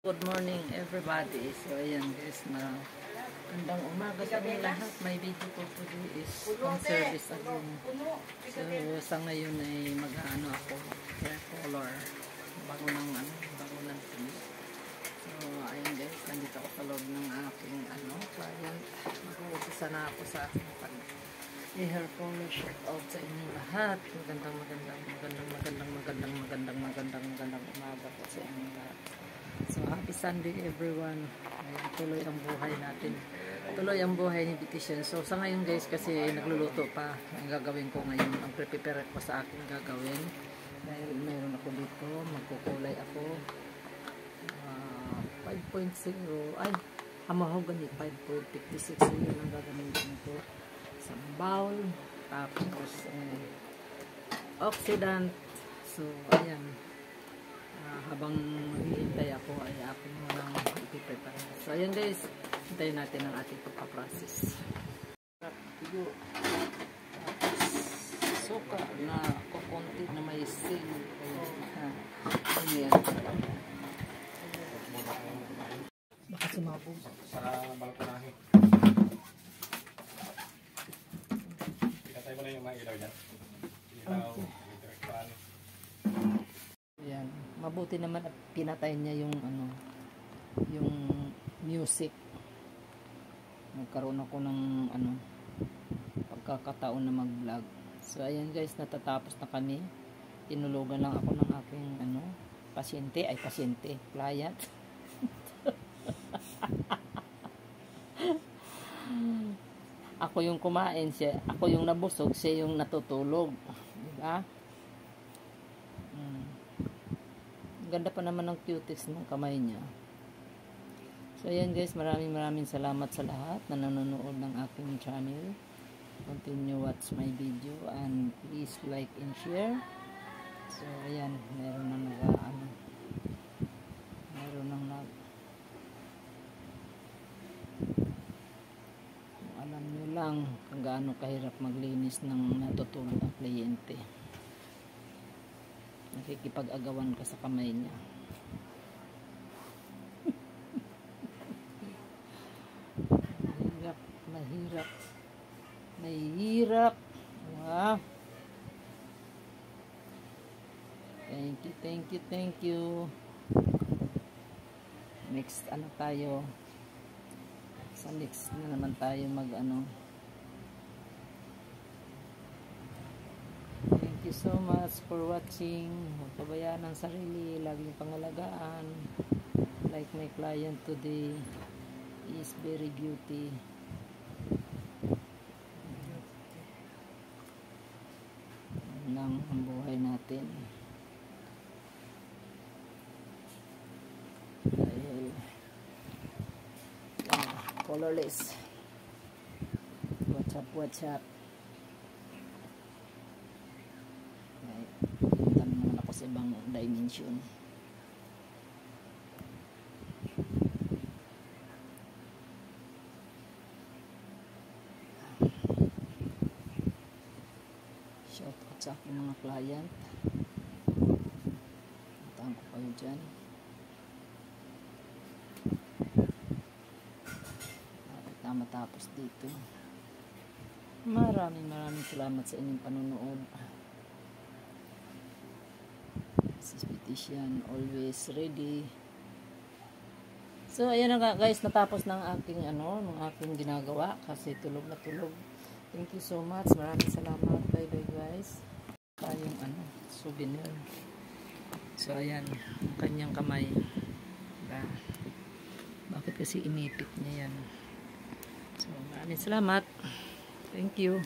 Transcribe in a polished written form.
Good morning everybody. So ayan guys, magandang umaga sa inyo lahat. My video po today is home service again. So sa ngayon ay mag-ano ako, hair color. Bago ng tuloy. So ayan guys, nandito ako sa loob ng aking client. Mag-uumpisa na ako sa aking hair color shout out sa inyo lahat. Magandang umaga po sa inyo lahat. So, happy Sunday everyone. Ayan, tuloy ang buhay natin. Tuloy ang buhay ni Beautician. So, sa ngayon guys, kasi nagluluto pa. Ang gagawin ko ngayon, ang prepare ko sa aking gagawin. Dahil mayroon ako dito, magkukulay ako. 5.0, ay, mahogany 5.56. So, yun ang gagamitin ko. Sa bowl, tapos, oxidant. So, ayan. Habang hihintay ako ay ako munang ipiprepare. So ayan guys, hintayin natin ang ating pagpaprocess. Tapos suka na kukunti na may sin. Ayan. Baka sumabog. Para balkonahe. Pinatay mo na yung mga ilaw dyan. Ilaw, electric fan. Ayan. Mabuti naman at pinatay niya yung yung music. Nagkaroon ako ng pagkakataon na mag-vlog. So ayan guys, natatapos na kami. Tinulugan lang ako ng aking client. Ako yung kumain, ako yung nabusog, siya yung natutulog. Diba? Ganda pa naman ng cutex ng kamay niya. So ayan guys, maraming salamat sa lahat na nanonood ng aking channel. Continue watch my video and please like and share. So ayan, meron nang alam nyo lang kung gaano kahirap maglinis ng natutulog ang kliyente. Nakikipag-agawan ka sa kamay niya. Mahirap. Wow. Thank you. Next tayo. Sa next na naman tayo Thank you so much for watching. Huwag pabayaan ang sarili, laging pangalagaan. Like my client today is very beauty. Yan lang ang buhay natin. Dahil colorless. What's up? Punta naman ako sa ibang dimension. Shout out sa aking mga client. Matahan ko kayo dyan. At matapos dito. Maraming salamat sa inyong panonood. Sis Beautician, always ready. So ayan na guys, natapos ng aking aking ginagawa kasi tulog na tulog. Thank you so much. Maraming salamat. Bye guys. Tayong souvenir. So ayan, ang kanyang kamay. Diba? Bakit kasi inipit niya yan? So maraming salamat. Thank you.